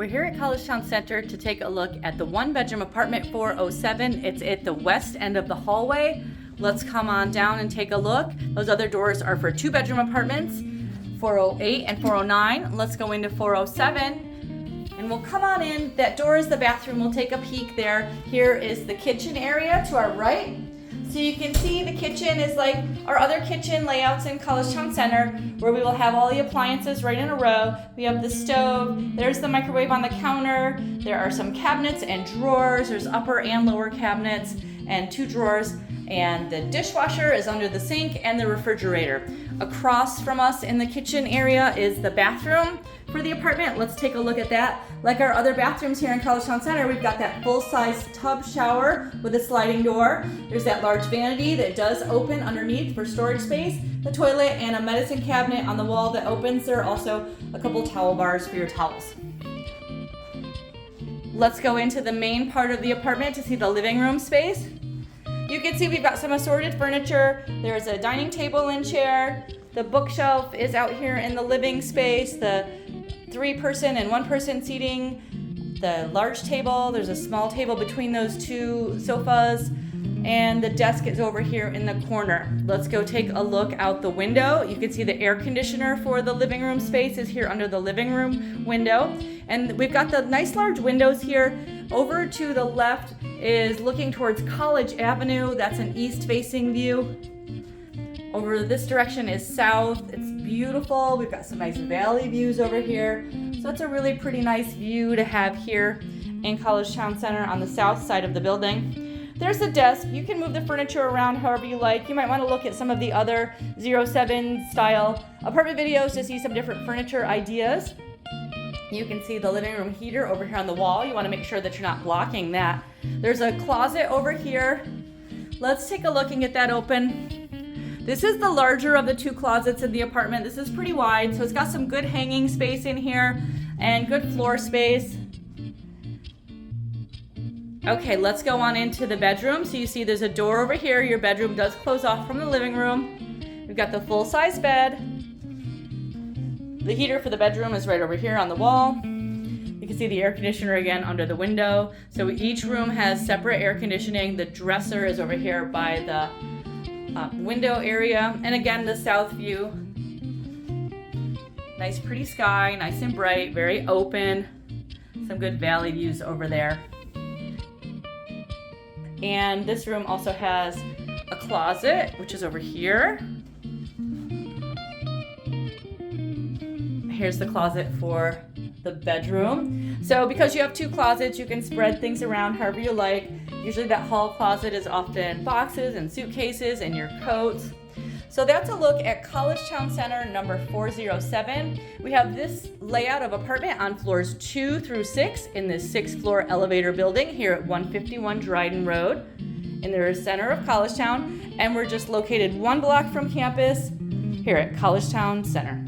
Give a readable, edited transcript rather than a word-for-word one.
We're here at Collegetown Center to take a look at the one-bedroom apartment 407. It's at the west end of the hallway. Let's come on down and take a look. Those other doors are for two-bedroom apartments, 408 and 409. Let's go into 407 and we'll come on in. That door is the bathroom. We'll take a peek there. Here is the kitchen area to our right. So you can see the kitchen is like our other kitchen layouts in Collegetown Center, where we will have all the appliances right in a row. We have the stove, there's the microwave on the counter, there are some cabinets and drawers, there's upper and lower cabinets and two drawers, and the dishwasher is under the sink and the refrigerator. Across from us in the kitchen area is the bathroom for the apartment. Let's take a look at that. Like our other bathrooms here in Collegetown Center, we've got that full-size tub shower with a sliding door. There's that large vanity that does open underneath for storage space, the toilet, and a medicine cabinet on the wall that opens. There are also a couple towel bars for your towels. Let's go into the main part of the apartment to see the living room space. You can see we've got some assorted furniture. There's a dining table and chair. The bookshelf is out here in the living space. The 3-person and 1-person seating. The large table. There's a small table between those two sofas. And the desk is over here in the corner. Let's go take a look out the window. You can see the air conditioner for the living room space is here under the living room window. And we've got the nice large windows here. Over to the left is looking towards College Avenue. That's an east-facing view. Over this direction is south. It's beautiful. We've got some nice valley views over here. So it's a really pretty nice view to have here in Collegetown Center on the south side of the building. There's the desk. You can move the furniture around however you like. You might want to look at some of the other 07 style apartment videos to see some different furniture ideas. You can see the living room heater over here on the wall. You want to make sure that you're not blocking that. There's a closet over here. Let's take a look and get that open. This is the larger of the two closets in the apartment. This is pretty wide, so it's got some good hanging space in here and good floor space. Okay, let's go on into the bedroom. So you see there's a door over here. Your bedroom does close off from the living room. We've got the full-size bed. The heater for the bedroom is right over here on the wall. You can see the air conditioner again under the window. So each room has separate air conditioning. The dresser is over here by the window area. And again, the south view. Nice pretty sky, nice and bright, very open. Some good valley views over there. And this room also has a closet, which is over here. Here's the closet for the bedroom. So because you have two closets, you can spread things around however you like. Usually that hall closet is often boxes and suitcases and your coats. So that's a look at Collegetown Center number 407. We have this layout of apartment on floors 2 through 6 in this 6th floor elevator building here at 151 Dryden Road in the center of Collegetown. And we're just located 1 block from campus here at Collegetown Center.